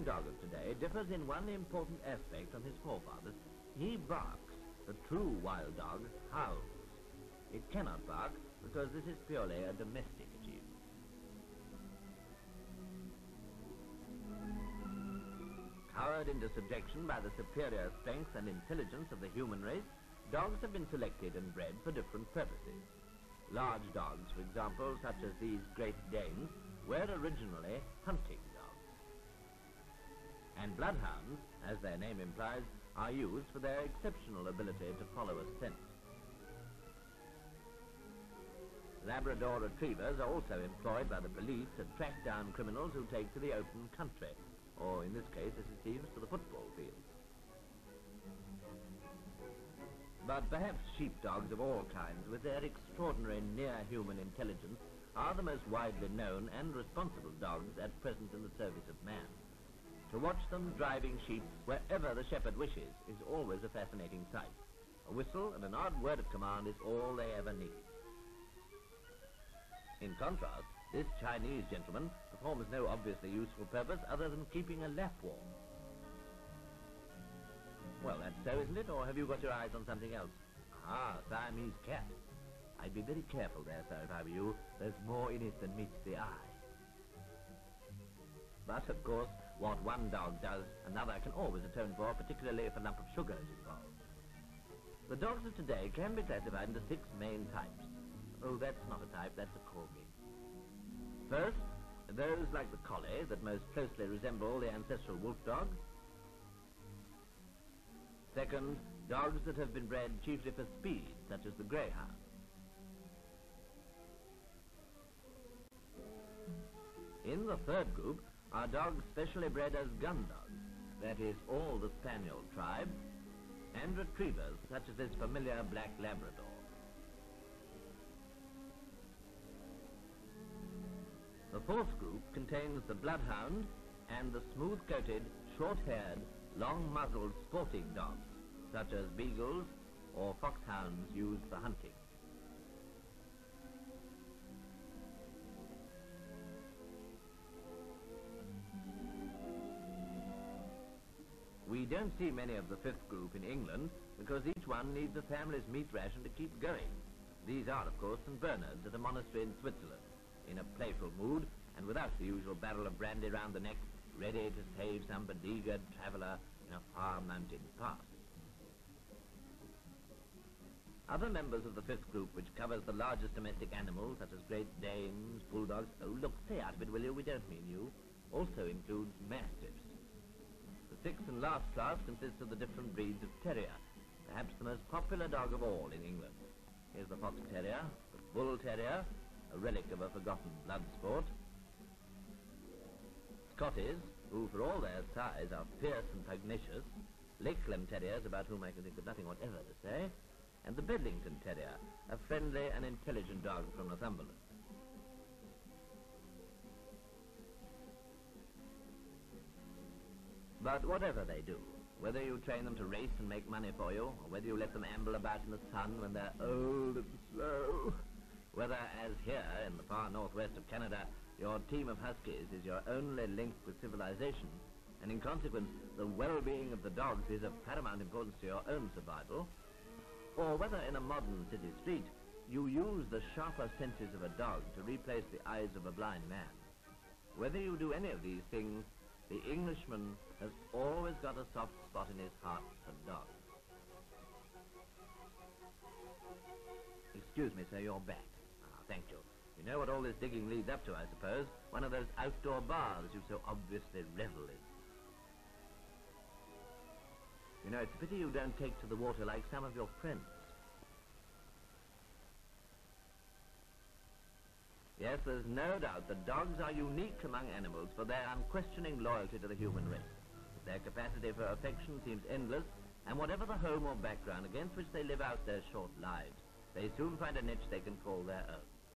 dog of today differs in one important aspect from his forefathers. He barks. The true wild dog howls. It cannot bark because this is purely a domestic achievement. Cowered into subjection by the superior strength and intelligence of the human race, dogs have been selected and bred for different purposes. Large dogs, for example, such as these Great Danes, were originally hunting dogs. And bloodhounds, as their name implies, are used for their exceptional ability to follow a scent. Labrador retrievers are also employed by the police to track down criminals who take to the open country, or in this case, as it seems, to the football field. But perhaps sheepdogs of all kinds, with their extraordinary near-human intelligence, are the most widely known and responsible dogs at present in the service of man. To watch them driving sheep wherever the shepherd wishes is always a fascinating sight. A whistle and an odd word of command is all they ever need. In contrast, this Chinese gentleman performs no obviously useful purpose other than keeping a lap warm. Well, that's so, isn't it? Or have you got your eyes on something else? Ah, Siamese cat. I'd be very careful there, sir, if I were you. There's more in it than meets the eye. But, of course, what one dog does, another can always atone for, particularly if a lump of sugar is involved. The dogs of today can be classified into 6 main types. Oh, that's not a type, that's a Corgi. First, those like the Collie that most closely resemble the ancestral wolf dog. Second, dogs that have been bred chiefly for speed, such as the Greyhound. In the third group are dogs specially bred as gun dogs, that is, all the Spaniel tribe, and retrievers, such as this familiar black Labrador. The fourth group contains the bloodhound and the smooth-coated, short-haired, long-muzzled sporting dogs, such as beagles or foxhounds used for hunting. We don't see many of the fifth group in England because each one needs a family's meat ration to keep going. These are, of course, St. Bernards at a monastery in Switzerland, in a playful mood and without the usual barrel of brandy round the neck, ready to save some beleaguered traveller in a far mountain pass. Other members of the fifth group, which covers the largest domestic animals, such as Great Danes, bulldogs, oh look, stay out of it, will you, we don't mean you, also includes mastiffs. The sixth and last class consists of the different breeds of terrier, perhaps the most popular dog of all in England. Here's the fox terrier, the bull terrier, a relic of a forgotten blood sport, Scotties, who for all their size are fierce and pugnacious, Lakeland Terriers, about whom I can think of nothing whatever to say, and the Bedlington Terrier, a friendly and intelligent dog from Northumberland. But whatever they do, whether you train them to race and make money for you, or whether you let them amble about in the sun when they're old and slow, whether, as here in the far northwest of Canada, your team of huskies is your only link with civilization, and in consequence the well-being of the dogs is of paramount importance to your own survival, or whether in a modern city street you use the sharper senses of a dog to replace the eyes of a blind man. Whether you do any of these things, the Englishman has always got a soft spot in his heart for dogs. Excuse me, sir, you're back. Ah, thank you. You know what all this digging leads up to, I suppose? One of those outdoor baths you so obviously revel in. You know, it's a pity you don't take to the water like some of your friends. Yes, there's no doubt that dogs are unique among animals for their unquestioning loyalty to the human race. Their capacity for affection seems endless, and whatever the home or background against which they live out their short lives, they soon find a niche they can call their own.